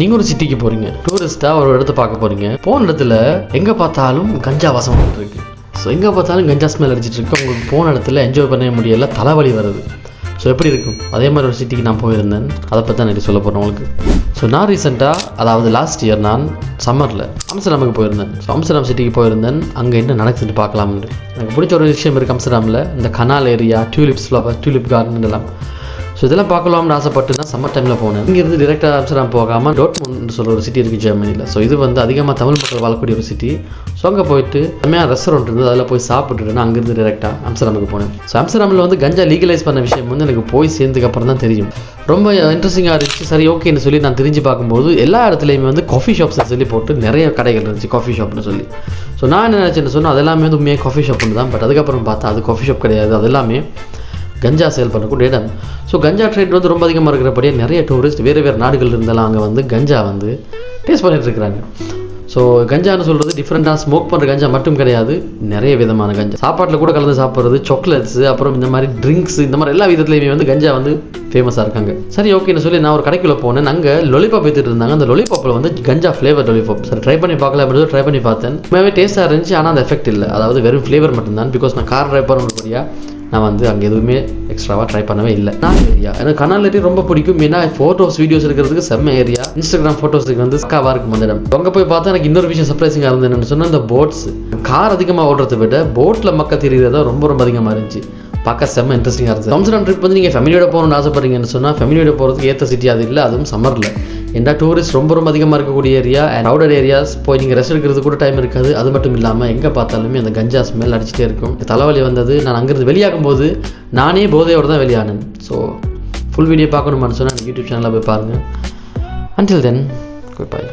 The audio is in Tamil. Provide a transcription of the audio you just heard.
நீங்கள் ஒரு சிட்டிக்கு போகிறீங்க, டூரிஸ்ட்டாக ஒரு இடத்த பார்க்க போகிறீங்க. போன இடத்துல எங்கே பார்த்தாலும் கஞ்சா வாசம் இருக்கு. ஸோ எங்கே பார்த்தாலும் கஞ்சா ஸ்மெல் அடிச்சிட்டு இருக்கு. உங்களுக்கு போன இடத்துல என்ஜாய் பண்ண முடியல, தலைவலி வருது. ஸோ எப்படி இருக்கும்? அதே மாதிரி ஒரு சிட்டிக்கு நான் போயிருந்தேன், அதை பற்றி தான் நான் சொல்ல போகிறேன் உங்களுக்கு. ஸோ நான் ரீசெண்டாக, அதாவது லாஸ்ட் இயர் நான் சம்மரில் அம்ஸ்டர்டாமுக்கு போயிருந்தேன். ஸோ அம்ஸ்டர்டாம் சிட்டிக்கு போயிருந்தேன். அங்கே என்ன நடக்குதுன்னு பார்க்கலாம்னு எனக்கு பிடிச்ச ஒரு விஷயம் இருக்குது அம்ஸ்டர்டாமில். இந்த canal area, tulips flower, tulip garden எல்லாம். ஸோ இதெல்லாம் பார்க்கலாம்னு ஆசைப்பட்டு நான் சம்மர் டைமில் போனேன். இங்கேருந்து டிரெக்டாக அம்ஸ்டர்டாம் போகாமல் டோர்ட்முண்ட் சொல்கிற ஒரு சிட்டி இருக்குது ஜெர்மனியில். ஸோ இது வந்து அதிகமாக தமிழ் மக்கள் வாழக்கூடிய ஒரு சிட்டி. ஸோ அங்கே போயிட்டு செம்மையாக ரெஸ்டாரண்ட் இருந்தது, அதில் போய் சாப்பிட்டுட்டு நான் அங்கேருந்து டிரெக்டாக அம்ஸ்டர்டாமுக்கு போனேன். ஸோ அம்ஸ்டர்டாமில் வந்து கஞ்சா லீகலைஸ் பண்ண விஷயம் வந்து எனக்கு போய் சேர்ந்ததுக்கப்புறம் தான் தெரியும். ரொம்ப இன்ட்ரெஸ்டிங்காக இருந்துச்சு. சரி ஓகேன்னு சொல்லி நான் தெரிஞ்சு பார்க்கும்போது எல்லா இடத்துலையுமே வந்து காஃபி ஷாப்ஸ் சொல்லி போட்டு நிறைய கடைகள் இருந்துச்சு, காஃபி ஷாப்னு சொல்லி. ஸோ நான் என்ன நினச்சேன்னு சொன்னால் அது எல்லாமே வந்து உண்மையாக காஃபி ஷாப்னு தான். பட் அதுக்கப்புறம் பார்த்தா அது காஃபி ஷாப் கிடையாது, அது எல்லாமே கஞ்சா சேல் பண்ணக்கூடிய இடம். ஸோ கஞ்சா ட்ரேட் வந்து ரொம்ப அதிகமாக இருக்கிறபடியே நிறைய டூரிஸ்ட் வேறு நாடுகள் இருந்தாலும் அங்கே வந்து கஞ்சா வந்து டேஸ்ட் பண்ணிட்டு இருக்கிறாங்க. ஸோ கஞ்சான்னு சொல்கிறது டிஃப்ரெண்ட்டாக ஸ்மோக் பண்ணுற கஞ்சா மட்டும் கிடையாது, நிறைய விதமான கஞ்சா. சாப்பாட்டில் கூட கலந்து சாப்பிட்றது, சாக்லேட்ஸு, அப்புறம் இந்த மாதிரி ட்ரிங்க்ஸ், இந்த மாதிரி எல்லா விதத்துலையுமே வந்து கஞ்சா வந்து ஃபேமஸாக இருக்காங்க. சரி ஓகேன்னு சொல்லி நான் ஒரு கடைக்குள்ளே போனேன். அங்கே லொலிபாப் எடுத்துகிட்டு இருந்தாங்க. அந்த லொலிபாப்பில் வந்து கஞ்சா ஃப்ளேவர் லொலிபாப். சரி ட்ரை பண்ணி பார்க்கல அப்படின்னு ட்ரை பண்ணி பார்த்தேன். உண்மையாகவே டேஸ்ட்டாக இருந்துச்சு, ஆனால் அந்த எஃபெக்ட் இல்லை. அதாவது வெறும் ஃப்ளேவர் மட்டும்தான். பிகாஸ் நான் கார் ட்ரை பண்ணுறபடியாக நான் வந்து அங்கே எதுவுமே எக்ஸ்ட்ராவாக ட்ரை பண்ணவே இல்லை. நான் ஏரியா எனக்கு கனால் ஏரியா ரொம்ப பிடிக்கும். ஏன்னா ஃபோட்டோஸ் வீடியோஸ் இருக்கிறதுக்கு செம்ம ஏரியா. இன்ஸ்டாகிராம் ஃபோட்டோஸுக்கு வந்து பக்காவாக இருக்கும் அந்த இடம். அங்கே போய் பார்த்தா எனக்கு இன்னொரு விஷயம் சர்ப்ரைசிங்காக இருந்தது என்னென்னு சொன்னால், இந்த போட்ஸ், கார் அதிகமாக ஓடுறதை விட போட்டில் மக்கள் தெரிகிறதா ரொம்ப அதிகமாக இருந்துச்சு. பார்க்க செம்ம இன்ட்ரெஸ்டிங்காக இருந்துச்சு. அம்ஸ்டர்டாம் ட்ரிப் வந்து நீங்கள் ஃபேமிலியோட போகணும்னு ஆசைப்படுறீங்கன்னு சொன்னால் ஃபேமிலியோட போகிறதுக்கு ஏற்ற சிட்டி அது இல்லை, அதுவும் சம்மரில். ஏன்னா டூரிஸ்ட் ரொம்ப அதிகமாக இருக்கக்கூடிய ஏரியா அண்ட் அவுட்டர் ஏரியாஸ் போய் நீங்கள் ரெஸ்ட் எடுக்கிறது கூட டைம் இருக்காது. அது மட்டும் இல்லாமல் எங்கே பார்த்தாலுமே அந்த கஞ்சா ஸ்மெல் அடிச்சுட்டே இருக்கும். தலைவலி வந்தது. நான் அங்கேருந்து வெளியாகும் போது நானே போதையோடு தான் வெளியானேன். ஸோ ஃபுல் வீடியோ பார்க்கணுமான்னு சொன்னால் யூடியூப் சேனலில் போய் பாருங்கள். Until then good bye.